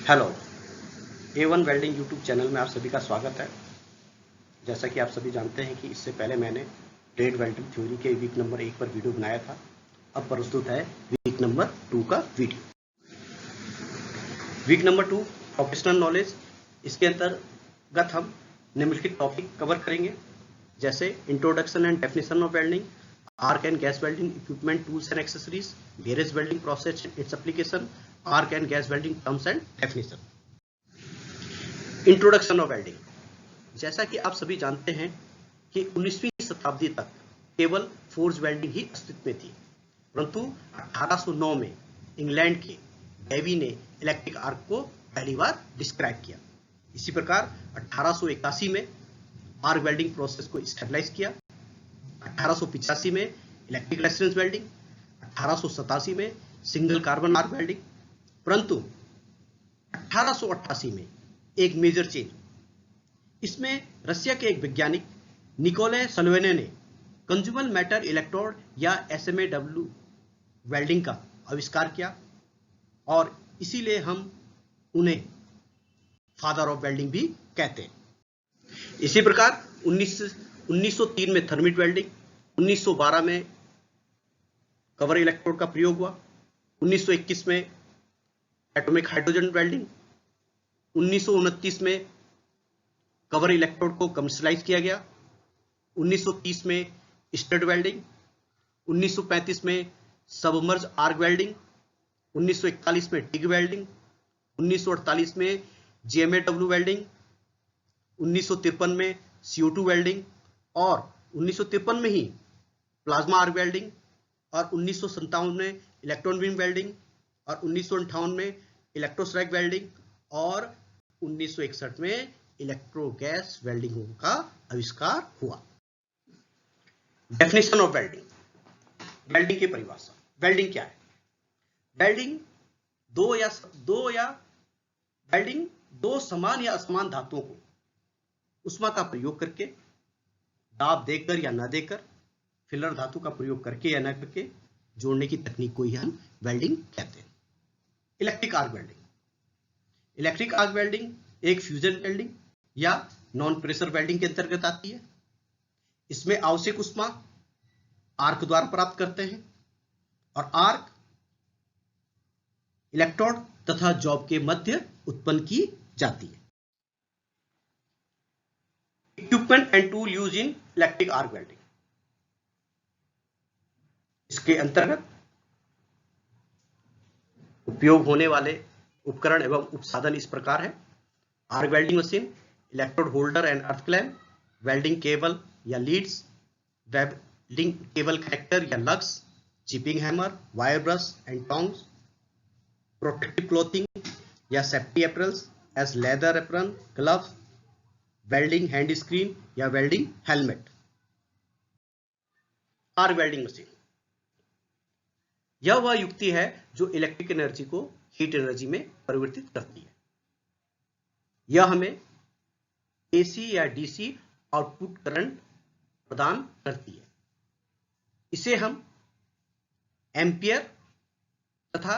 Hello, A1 welding YouTube channel में आप सभी का स्वागत है। जैसा कि आप सभी जानते हैं कि इससे पहले मैंने ट्रेड वेल्डिंग थ्योरी के वीक नंबर 1 पर वीडियो बनाया था। अब प्रस्तुत है वीक नंबर 2 का वीडियो। Week number 2 professional knowledge. इसके अंतर्गत हम निम्नलिखित टॉपिक कवर करेंगे, जैसे introduction and definition of welding, arc and gas welding equipment, tools and accessories, various welding process and its application, arc and gas welding terms and definition. Introduction of welding. जैसा कि आप सभी जानते हैं कि 19वीं शताब्दी तक केवल फोर्ज वेल्डिंग ही अस्तित्व में थी, परंतु 1809 में इंग्लैंड के डेवी ने इलेक्ट्रिक आर्क को पहली बार डिस्क्राइब किया। इसी प्रकार 1881 में आर्क वेल्डिंग प्रोसेस को स्टेबलाइज किया। 1885 में इलेक्ट्रिक रेजिस्टेंस वेल्डिंग, 1887 में सिंगल कार्बन आर्क वेल्डिंग, परंतु 1888 में एक मेजर चेंज। इसमें रशिया के एक वैज्ञानिक निकोले सोल्वेने ने कंज्यूमर मेटल इलेक्ट्रोड या SMAW वेल्डिंग का आविष्कार किया और इसीलिए हम उन्हें फादर ऑफ वेल्डिंग भी कहते हैं। इसी प्रकार 1903 में थर्मिट वेल्डिंग, 1912 में कवर इलेक्ट्रोड का प्रयोग हुआ, 1921 में एटॉमिक हाइड्रोजन वेल्डिंग, 1929 में कवर इलेक्ट्रोड को कमर्शियलाइज किया गया, 1930 में स्टड वेल्डिंग, 1935 में सबमर्ज आर्क वेल्डिंग, 1941 में टिग वेल्डिंग, 1948 में GMAW वेल्डिंग, 1953 में CO2 वेल्डिंग और 1953 में ही प्लाज्मा आर्क वेल्डिंग और 1957 में इलेक्ट्रॉन बीम वेल्डिंग और 1958 में इलेक्ट्रोस्ट्राइक वेल्डिंग और 1961 में इलेक्ट्रो गैस वेल्डिंग का आविष्कार हुआ। Definition of welding. वेल्डिंग की परिभाषा। वेल्डिंग क्या है? वेल्डिंग दो समान या असमान धातुओं को उष्मा का प्रयोग करके, दाब देकर या न देकर, फिलर धातु का प्रयोग करके या न करके जोड़ने की तकनीक को ही हम वेल्डिंग कहते हैं। Electric arc welding. Electric arc welding एक फ्यूजन वेल्डिंग या नॉन प्रेशर वेल्डिंग के अंतर्गत आती है। इसमें आवश्यक उष्मा आर्क द्वारा प्राप्त करते हैं और आर्क इलेक्ट्रोड तथा जॉब के मध्य उत्पन्न की जाती है। Equipment and tool use in electric arc welding. इसके अंतर्गत उपयोग होने वाले उपकरण एवं उपसाधन इस प्रकार है: arc welding machine, electrode holder and earth clamp, welding cable या लीड्स, वेल्डिंग केबल कनेक्टर या lugs, chipping hammer, wire brush and tongs, protective clothing या safety aprons as leather apron, gloves, welding hand screen या welding helmet. Arc welding machine यह वह युक्ति है जो electric energy को हीट एनर्जी में परिवर्तित करती है। यह हमें AC या DC आउटपुट करंट प्रदान करती है। इसे हम एम्पियर तथा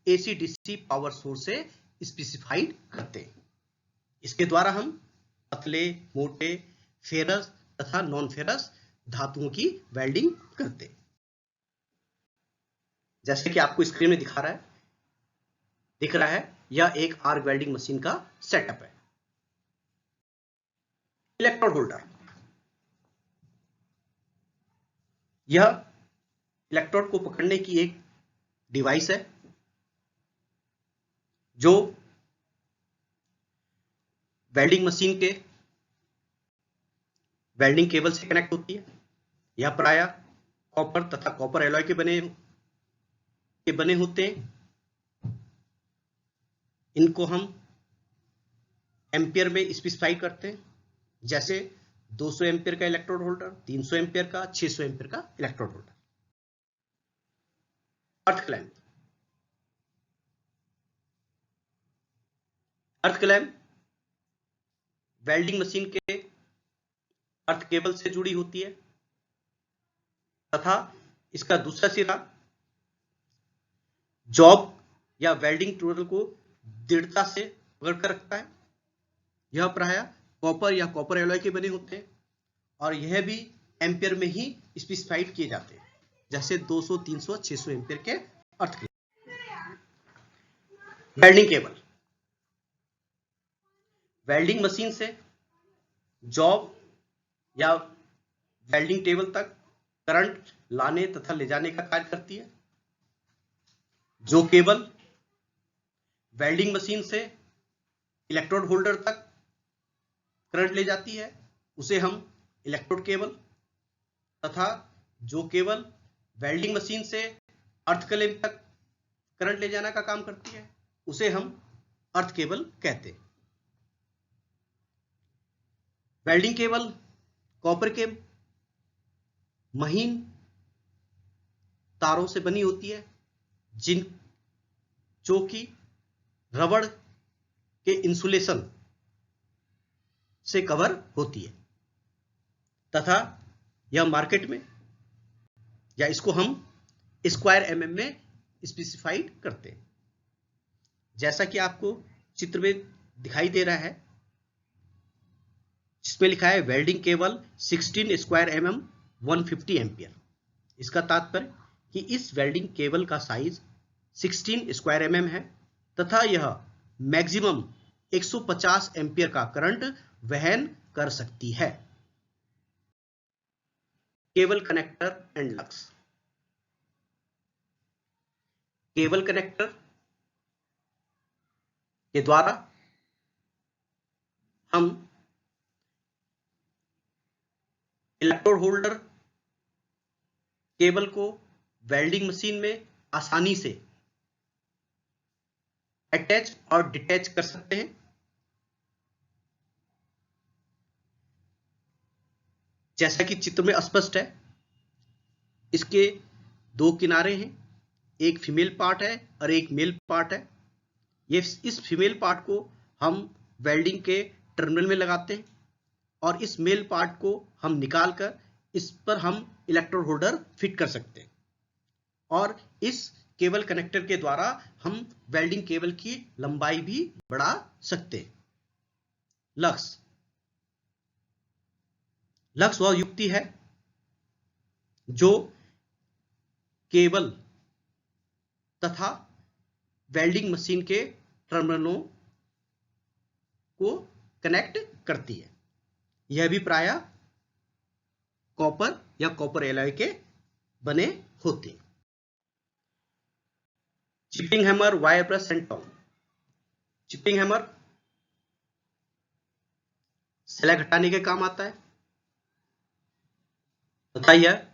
AC DC पावर सोर्स से स्पेसिफाइड करते हैं। इसके द्वारा हम पतले, मोटे, फेरस तथा नॉन फेरस धातुओं की वेल्डिंग करते हैं। जैसे कि आपको स्क्रीन में दिख रहा है, यह एक आर्क वेल्डिंग मशीन का सेटअप है। Electrode holder. यह इलेक्ट्रोड को पकड़ने की एक डिवाइस है जो वेल्डिंग मशीन के वेल्डिंग केबल से कनेक्ट होती है। यह प्रायः कॉपर तथा कॉपर एलॉय के बने होते हैं। इनको हम एम्पियर में स्पेसिफाई करते हैं, जैसे 200 एम्पियर का इलेक्ट्रोड होल्डर, 300 एम्पियर का, 600 एम्पियर का इलेक्ट्रोड होल्डर। अर्थ क्लैंप। अर्थ क्लैंप वेल्डिंग मशीन के अर्थ केबल से जुड़ी होती है तथा इसका दूसरा सिरा जॉब या वेल्डिंग टूल को दृढ़ता से पकड़ कर रखता है। यह प्रायः कॉपर या कॉपर एलॉय के बने होते हैं और यह भी एम्पियर में ही स्पेसिफाइड किए जाते हैं, जैसे 200, 300, 600 एम्पियर के अर्थ के। वेल्डिंग केबल, वेल्डिंग मशीन से जॉब या वेल्डिंग टेबल तक करंट लाने तथा ले जाने का कार्य करती है। जो केबल वेल्डिंग मशीन से इलेक्ट्रोड होल्डर तक करंट ले जाती है उसे हम इलेक्ट्रोड केबल, तथा जो केबल वेल्डिंग मशीन से अर्थ क्लैंप तक करंट ले जाने का काम करती है उसे हम अर्थ केबल कहते हैं। वेल्डिंग केबल कॉपर के महीन तारों से बनी होती है जो कि रबड़ के इंसुलेशन से कवर होती है, तथा यह मार्केट में या इसको हम स्क्वायर एमएम में स्पेसिफाइड करते हैं। जैसा कि आपको चित्र में दिखाई दे रहा है, जिसमें लिखा है welding cable 16 square MM 150 ampere. इसका तात्पर्य कि इस वेल्डिंग केबल का साइज 16 स्क्वायर एमएम है तथा यह मैक्सिमम 150 एम्पियर का करंट वहन कर सकती है। Cable connector and lux, cable connector के द्वारा हम इलेक्ट्रोड होल्डर केबल को वेल्डिंग मशीन में आसानी से अटैच और डिटैच कर सकते हैं। जैसा कि चित्र में स्पष्ट है, इसके दो किनारे हैं, एक फीमेल पार्ट है और एक मेल पार्ट है। इस फीमेल पार्ट को हम वेल्डिंग के टर्मिनल में लगाते हैं और इस मेल पार्ट को हम निकाल कर इस पर हम इलेक्ट्रोड होल्डर फिट कर सकते हैं और इस केबल कनेक्टर के द्वारा हम वेल्डिंग केबल की लंबाई भी बढ़ा सकते हैं। लक्स वह युक्ति है जो केबल तथा वेल्डिंग मशीन के टर्मिनलों को कनेक्ट करती है। यह भी प्रायः कॉपर या कॉपर एलॉय के बने होते हैं। Chipping hammer, wire brush and tong. Chipping hammer slag हटाने के काम आता है तथा यह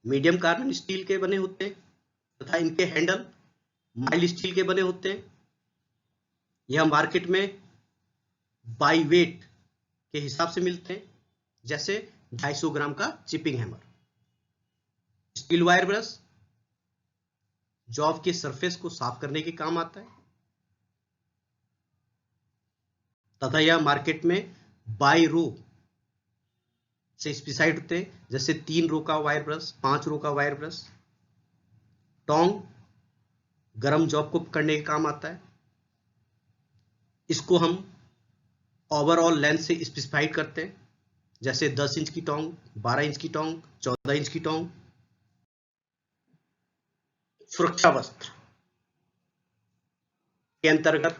मीडियम कार्बन स्टील के बने होते हैं तथा इनके हैंडल माइल्ड स्टील के बने होते हैं। यह मार्केट में बाई वेट के हिसाब से मिलते हैं, जैसे 250 ग्राम का chipping hammer. Steel wire brush job के सरफेस को साफ करने के काम आता है तथा यह मार्केट में बाई रो से स्पेसिफाइड होते हैं, जैसे 3 रो का वायर ब्रश, 5 रो का वायर ब्रश। टोंग गरम जॉब को पकड़ने के काम आता है। इसको हम ओवरऑल लेंथ से स्पेसिफाइड करते हैं, जैसे 10 इंच की टोंग, 12 इंच की टोंग, 14 इंच की टोंग। सुरक्षा वस्त्र के अंतर्गत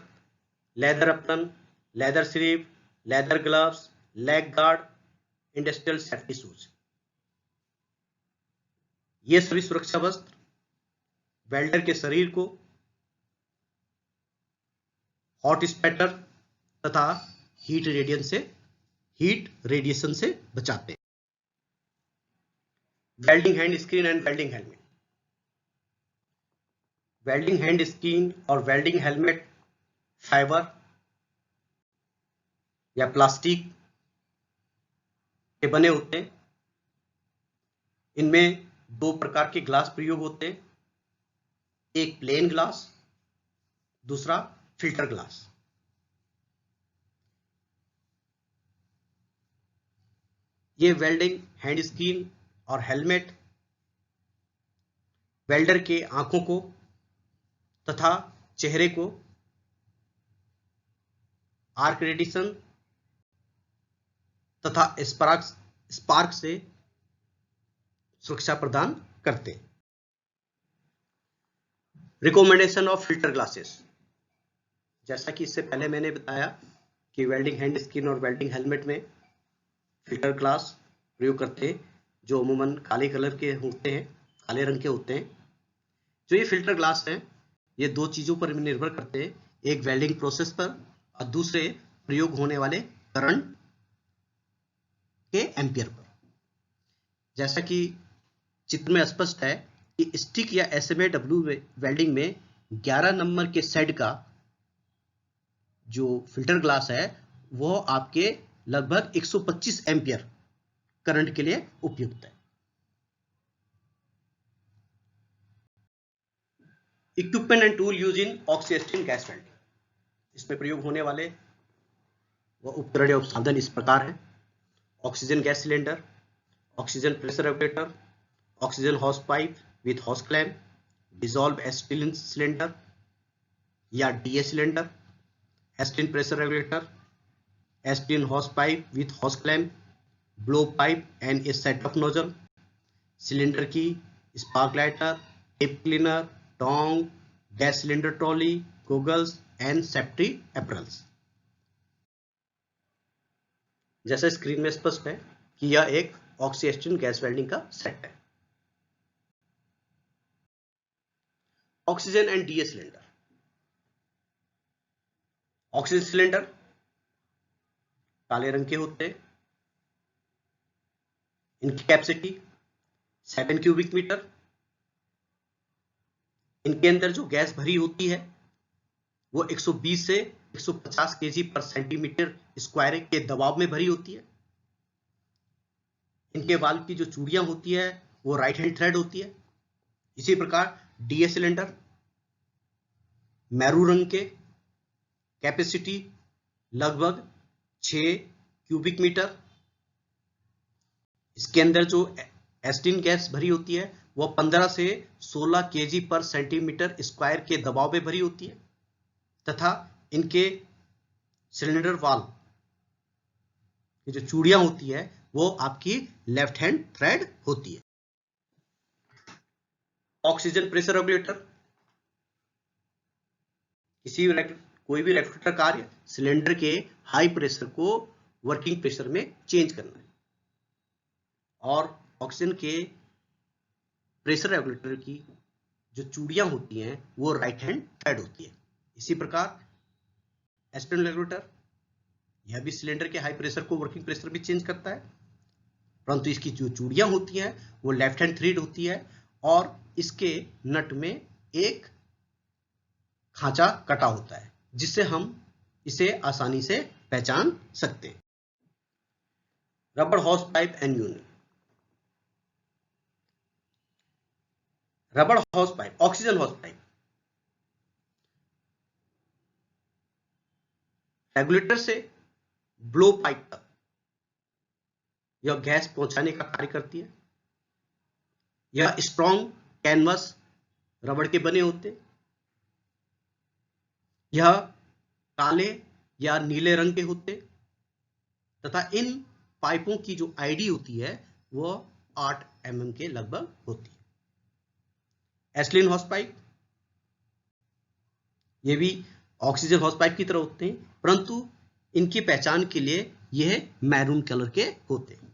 leather apron, leather sleeve, leather gloves, leg guard, industrial safety shoes. ये सभी सुरक्षा वस्त्र वेल्डर के शरीर को हॉट स्पैटर तथा हीट रेडिएशन से बचाते हैं। Welding hand screen and welding helmet. Welding hand screen और वेल्डिंग हेलमेट फाइबर या प्लास्टिक के बने होते हैं। इनमें 2 प्रकार के ग्लास प्रयोग होते हैं, एक प्लेन ग्लास, दूसरा फिल्टर ग्लास। ये वेल्डिंग हैंड स्क्रीन और हेलमेट वेल्डर के आंखों को तथा चेहरे को आर्क रेडिएशन तथा स्पार्क से सुरक्षा प्रदान करते हैं। रिकमेंडेशन ऑफ फिल्टर ग्लासेस, जैसा कि इससे पहले मैंने बताया कि वेल्डिंग हैंड स्क्रीन और वेल्डिंग हेलमेट में फिल्टर ग्लास प्रयोग करते हैं, जो अमूमन काले कलर के होते हैं, काले रंग के होते हैं। जो ये फिल्टर ग्लास हैं, ये दो चीजों पर निर्भर करते हैं, एक वेल्डिंग प्रोसेस पर और दूसरे प्रयोग होने वाले करंट के एम्पियर पर। जैसा कि चित्र में स्पष्ट है कि स्टिक या SMA-W वेल्डिंग में 11 नंबर के सेट का जो फिल्टर ग्लास है वो आपके लगभग 125 एम्पियर करंट के लिए उपयुक्त है। Equipment and tool use in oxygen gas welding, इसमें प्रयोग होने वाले वह उपकरण या साधन इस प्रकार हैं: oxygen gas cylinder, oxygen pressure regulator, oxygen hose pipe with hose clamp, dissolve acetylene cylinder या DA cylinder, acetylene pressure regulator, acetylene hose pipe with hose clamp, blow pipe and a set of nozzle, cylinder key, spark lighter, tip cleaner, tong, gas cylinder trolley, goggles and safety aprons. जैसा screen में स्पष्ट है कि यह एक oxygen gas welding का set है। Oxygen and DA cylinder. Oxygen cylinder काले रंग के होते हैं, इनकी कैपेसिटी 7 क्यूबिक मीटर। इनके अंदर जो गैस भरी होती है वो 120 से 150 kg पर सेंटीमीटर स्क्वायर के दबाव में भरी होती है। इनके वाल्व की जो चूड़ियां होती है वो राइट हैंड थ्रेड होती है। इसी प्रकार DA सिलेंडर मैरून रंग के, कैपेसिटी लगभग 6 क्यूबिक मीटर। इसके अंदर जो एसिटिलीन गैस भरी होती है वो 15 से 16 kg पर सेंटीमीटर स्क्वायर के दबाव में भरी होती है तथा इनके सिलेंडर वाल्व की जो चूड़ियां होती है वो आपकी लेफ्ट हैंड थ्रेड होती है। ऑक्सीजन प्रेशर रेगुलेटर, कोई भी रेगुलेटर कार्य सिलेंडर के हाई प्रेशर को वर्किंग प्रेशर में चेंज करना है और ऑक्सीजन के प्रेशर रेगुलेटर की जो चूड़ियां होती हैं वो राइट हैंड थ्रेड होती है। इसी प्रकार एसिटिलीन रेगुलेटर, यह भी सिलेंडर के हाई प्रेशर को वर्किंग प्रेशर में चेंज करता है, परंतु इसकी जो चूड़ियां होती हैं वो लेफ्ट हैंड थ्रेड होती है और इसके नट में एक खांचा कटा होता है जिससे हम इसे आसानी से पहचान सकते हैं। Rubber house pipe and unit. Rubber house pipe, oxygen hose pipe regulator से ब्लो पाइप तक यह गैस पहुंचाने का कार्य करती है। यह स्ट्रॉन्ग कैनवस रबड़ के बने होते। यह काले या नीले रंग के होते तथा इन पाइपों की जो आईडी होती है वो 8 mm के लगभग होती है। एसिटिलीन हॉस पाइप, ये भी ऑक्सीजन हॉस पाइप की तरह होते हैं, परंतु इनकी पहचान के लिए यह मैरून कलर के होते हैं।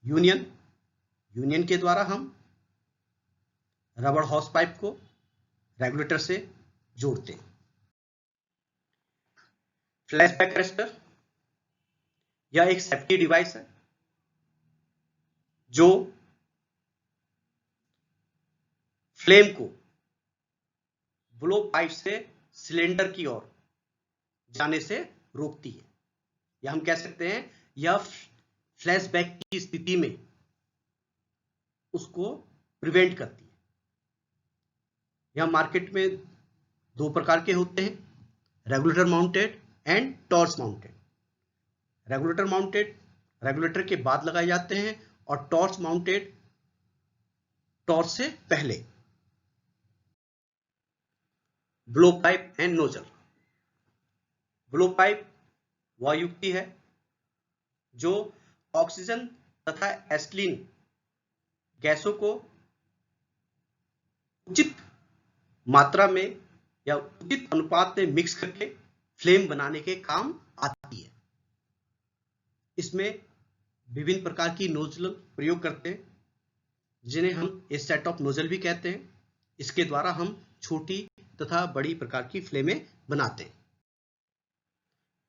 यूनियन के द्वारा हम रबर हॉस पाइप को रेगुलेटर से जोड़ते हैं। फ्लैशबैक अरेस्टर, यह एक सेफ्टी डिवाइस है जो फ्लेम को ब्लो पाइप से सिलेंडर की ओर जाने से रोकती है, या हम कह सकते हैं यह फ्लैशबैक की स्थिति में उसको प्रिवेंट करती है। यह मार्केट में 2 प्रकार के होते हैं, regulator mounted and torch mounted. Regulator mounted regulator के बाद लगाए जाते हैं और टॉर्च माउंटेड टॉर्च से पहले। Blow pipe and nozzle. Blowpipe वह युक्ति है जो ऑक्सीजन तथा एसिटिलीन गैसों को उचित मात्रा में या उचित अनुपात में मिक्स करके फ्लेम बनाने के काम आती है। इसमें विभिन्न प्रकार की नोजल प्रयोग करते हैं जिन्हें हम एक सेट ऑफ नोजल भी कहते हैं। इसके द्वारा हम छोटी तथा बड़ी प्रकार की फ्लेमें बनाते हैं।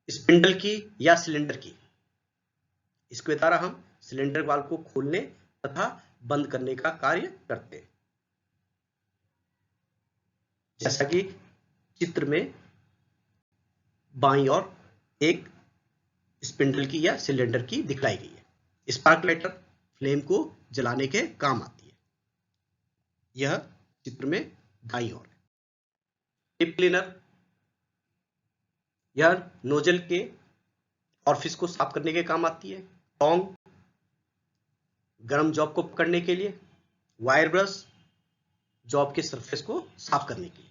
स्पिंडल की या सिलेंडर की, इसके द्वारा हम सिलेंडर वाल्व को खोलने तथा बंद करने का कार्य करते हैं, जैसा कि चित्र में बाईं ओर एक स्पिंडल की या सिलेंडर की दिखलाई गई है। स्पार्क लाइटर फ्लेम को जलाने के काम आती है। यह चित्र में दाईं ओर है। टिप क्लीनर, यह नोजल के ऑरिफिस को साफ करने के काम आती है। टोंग गर्म जॉब को पकड़ने के लिए। वायर ब्रश जॉब के सरफेस को साफ करने के लिए।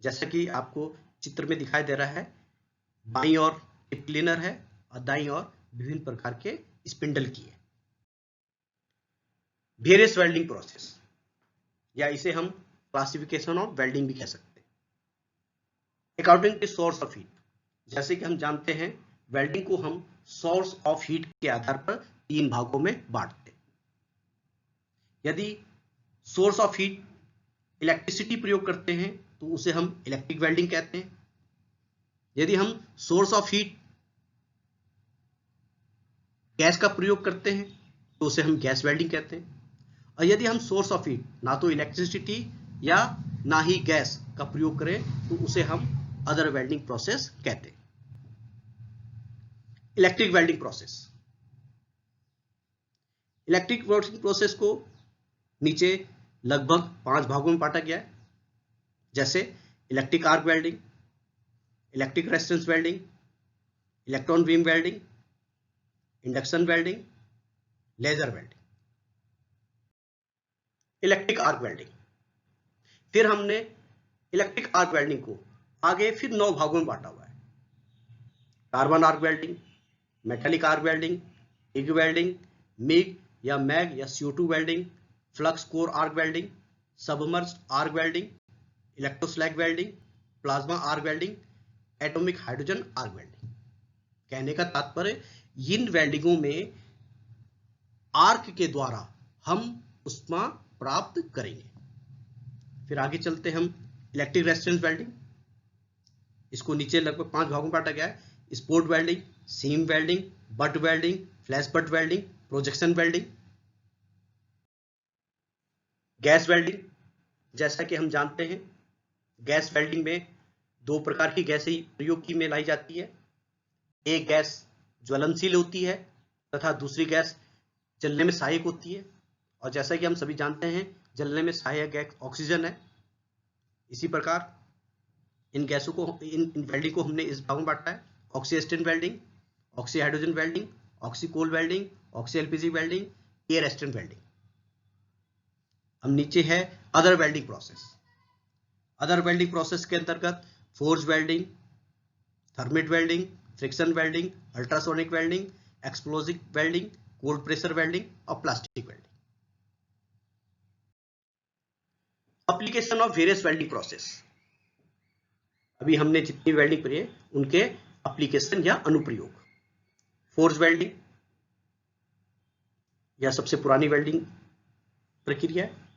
जैसा कि आपको चित्र में दिखाई दे रहा है, बाईं ओर टिप क्लीनर है और दाईं ओर विभिन्न प्रकार के स्पिंडल की है। वेरियस वेल्डिंग प्रोसेस, या इसे हम क्लासिफिकेशन ऑफ वेल्डिंग भी कह सकते हैं। According to source of heat, जैसे कि हम जानते हैं वेल्डिंग को हम सोर्स ऑफ हीट के आधार पर 3 भागों में बांटते हैं। यदि सोर्स ऑफ हीट इलेक्ट्रिसिटी प्रयोग करते हैं तो उसे हम इलेक्ट्रिक वेल्डिंग कहते हैं। यदि हम सोर्स ऑफ हीट गैस का प्रयोग करते हैं तो उसे हम गैस वेल्डिंग कहते हैं। और यदि हम सोर्स ऑफ हीट ना तो इलेक्ट्रिसिटी या ना ही गैस का प्रयोग करें तो उसे हम अदर वेल्डिंग प्रोसेस कहते हैं। Electric welding process, electric welding process को नीचे लगभग 5 भागों में बांटा गया है, जैसे electric arc welding, electric resistance welding, electron beam welding, induction welding, laser welding. Electric arc welding, फिर हमने इलेक्ट्रिक आर्क वेल्डिंग को आगे फिर 9 भागों में बांटा हुआ है। Carbon arc welding, metallic arc welding, TIG welding, MIG या मैग या CO2 welding, flux core arc welding, submerged arc welding, electroslag welding, plasma arc welding, atomic hydrogen arc welding. कहने का तात्पर्य इन वेल्डिंगों में आर्क के द्वारा हम ऊष्मा प्राप्त करेंगे। फिर आगे चलते हम इलेक्ट्रिक रेजिस्टेंस वेल्डिंग, इसको नीचे लगभग 5 भागों में बांटा गया है। Spot welding, seam welding, butt welding, flash butt welding, projection welding. Gas welding, जैसा कि हम जानते हैं गैस वेल्डिंग में 2 प्रकार की गैसें प्रयोग की में लाई जाती है। एक गैस ज्वलनशील होती है तथा दूसरी गैस जलने में सहायक होती है। और जैसा कि हम सभी जानते हैं जलने में सहायक गैस ऑक्सीजन है। इसी प्रकार इन गैसों को इन वेल्डिंग को हमने इस भाग में बांटा है। Oxy acetylene welding, oxy hydrogen welding, oxy coal welding, oxy LPG welding, air acetylene welding. हम नीचे है other welding process. Other welding process के अंतर्गत forge welding, thermit welding, friction welding, ultrasonic welding, explosive welding, cold pressure welding और plastic welding. Application of various welding process, अभी हमने जितनी welding पढ़ी है उनके एप्लीकेशन या अनुप्रयोग। फोर्ज वेल्डिंग, यह सबसे पुरानी वेल्डिंग प्रक्रिया है।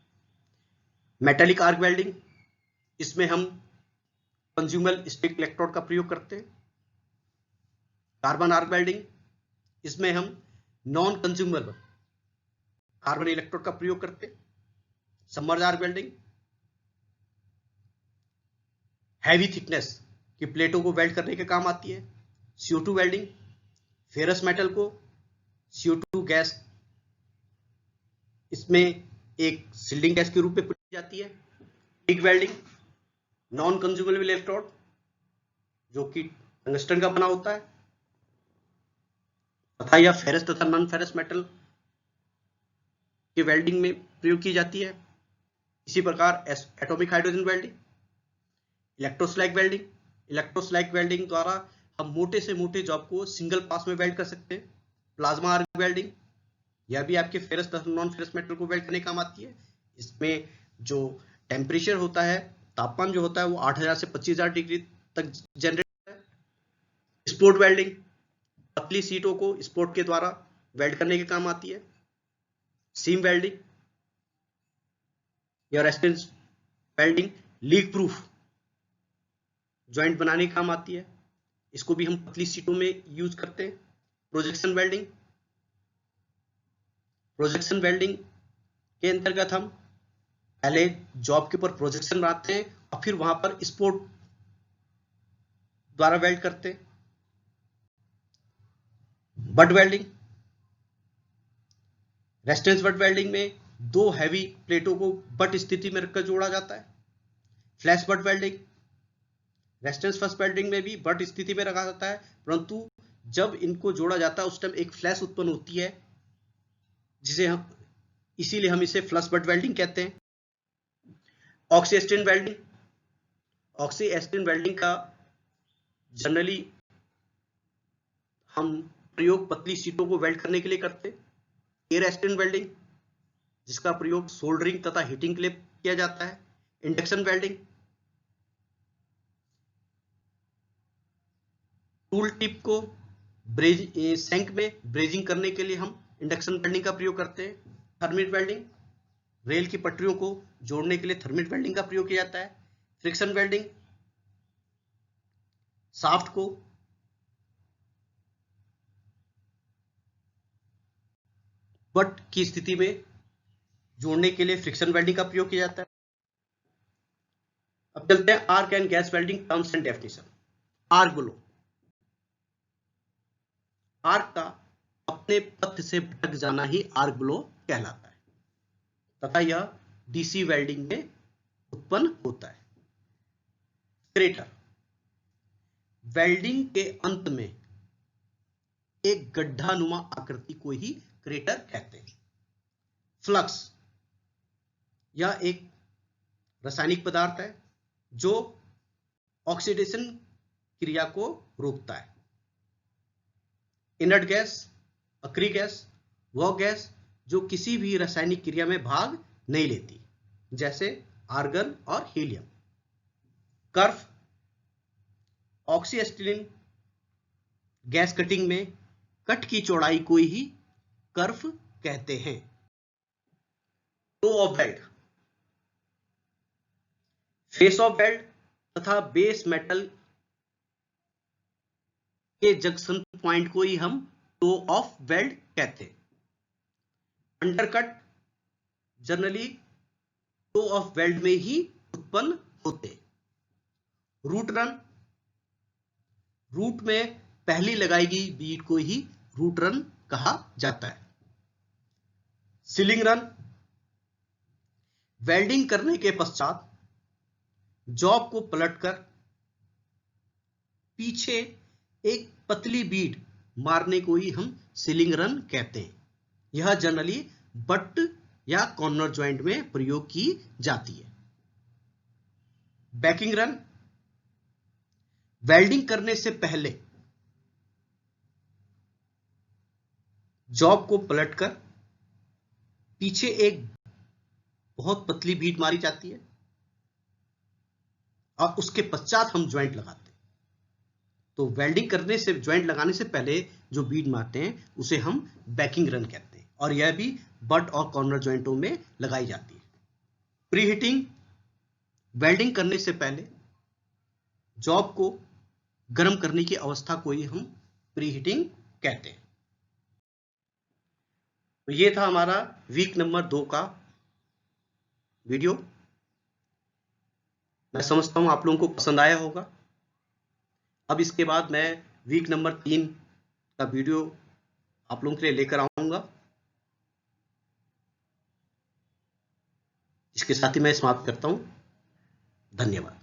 मेटेलिक आर्क वेल्डिंग, इसमें हम कंज्यूमर स्टिक इलेक्ट्रोड का प्रयोग करते हैं। कार्बन आर्क वेल्डिंग, इसमें हम नॉन कंज्यूमर कार्बन इलेक्ट्रोड का प्रयोग करते हैं। Submerged arc welding, heavy thickness की प्लेटों को वेल्ड करने के काम आती है। CO2 वेल्डिंग, फेरस मेटल को CO2 गैस इसमें एक सील्डिंग गैस के रूप में प्रयोग की जाती है। TIG welding, non consumable electrode जो कि टंगस्टन का बना होता है तथा यह फेरस तथा नॉन फेरस मेटल के वेल्डिंग में प्रयोग की जाती है। इसी प्रकार atomic hydrogen welding, electroslag welding, electroslag welding द्वारा हम मोटे से मोटे जॉब को सिंगल पास में वेल्ड कर सकते हैं। प्लाज्मा आर्क वेल्डिंग, यह भी आपके फेरस तथा नॉन फेरस मेटल को वेल्ड करने काम आती है। इसमें जो टेम्परेचर होता है, तापमान जो होता है वो 8000 से 25000 डिग्री तक जनरेट होता है। स्पोर्ट वेल्डिंग, पतली सीटों को स्पोर्ट के द्वारा वेल्ड करने के काम आती है। सीम वेल्डिंग या resistance welding leak proof joint बनाने के काम आती है। इसको भी हम पतली सीटों में यूज करते हैं। प्रोजेक्शन वेल्डिंग, प्रोजेक्शन वेल्डिंग के अंतर्गत हम पहले जॉब के ऊपर प्रोजेक्शन बनाते हैं और फिर वहां पर स्पोर्ट द्वारा वेल्ड करते हैं। Butt welding, resistance butt welding में दो हैवी प्लेटों को बट स्थिति में रखकर जोड़ा जाता है। Flash butt welding, resistance first welding में भी बट स्थिति में रखा जाता है, परंतु जब इनको जोड़ा जाता है उस टाइम एक फ्लैश उत्पन्न होती है, जिसे हम इसीलिए हम इसे फ्लश बट वेल्डिंग कहते हैं। ऑक्सी एस्टिन वेल्डिंग, ऑक्सी एस्टिन वेल्डिंग का जनरली हम प्रयोग पतली सीटों को वेल्ड करने के लिए करते हैं। एयर एस्टिन वेल्डिंग, जिसका प्रयोग सोल्डरिंग तथा हीटिंग के लिए किया जाता है। इंडक्शन वेल्डिंग, टूल टिप को सेंक में ब्रेजिंग करने के लिए हम इंडक्शन वेल्डिंग का प्रयोग करते हैं। थर्मिट वेल्डिंग, रेल की पटरियों को जोड़ने के लिए थर्मिट वेल्डिंग का प्रयोग किया जाता है। फ्रिक्शन वेल्डिंग, शाफ्ट को बट की स्थिति में जोड़ने के लिए फ्रिक्शन वेल्डिंग का प्रयोग किया जाता है। अब चलते हैं arc and gas welding terms and definition. Arc blow, arc का अपने पथ से भटक जाना ही आर्क ब्लो कहलाता है तथा यह डीसी वेल्डिंग में उत्पन्न होता है। क्रेटर, वेल्डिंग के अंत में एक गड्ढानुमा आकृति को ही क्रेटर कहते हैं। फ्लक्स, यह एक रासायनिक पदार्थ है जो ऑक्सीडेशन क्रिया को रोकता है। इनर्ट गैस, अक्रिय गैस, वह गैस जो किसी भी रासायनिक क्रिया में भाग नहीं लेती, जैसे आर्गन और helium. Kerf, oxy acetylene gas cutting में कट की चौड़ाई को ही कर्व कहते हैं। Toe of weld, face of weld तथा बेस मेटल के जंक्शन पॉइंट को ही हम टो ऑफ वेल्ड कहते हैं। Undercut generally toe of weld में ही उत्पन्न होते हैं। रूट रन, रूट में पहली लगाई गई बीट को ही रूट रन कहा जाता है। सीलिंग रन, वेल्डिंग करने के पश्चात जॉब को पलटकर पीछे एक पतली बीट मारने को ही हम सीलिंग रन कहते हैं। यह जनरली बट या कॉर्नर जॉइंट में प्रयोग की जाती है। बैकिंग रन, वेल्डिंग करने से पहले जॉब को पलटकर पीछे एक बहुत पतली बीट मारी जाती है और उसके पश्चात हम ज्वाइंट लगाते हैं। तो वेल्डिंग करने से, ज्वाइंट लगाने से पहले जो बीट मारते हैं उसे हम बैकिंग रन कहते हैं और यह भी बट और कॉर्नर ज्वाइंटों में लगाई जाती है। प्री हीटिंग, वेल्डिंग करने से पहले जॉब को गर्म करने की अवस्था को ही हम प्री हीटिंग कहते हैं। तो ये था हमारा वीक नंबर 2 का वीडियो। मैं समझता हूं आप लोगों को पसंद आया होगा। अब इसके बाद मैं वीक नंबर 3 का वीडियो आप लोगों के लिए लेकर आऊंगा। इसके साथ ही मैं समाप्त करता हूं। धन्यवाद।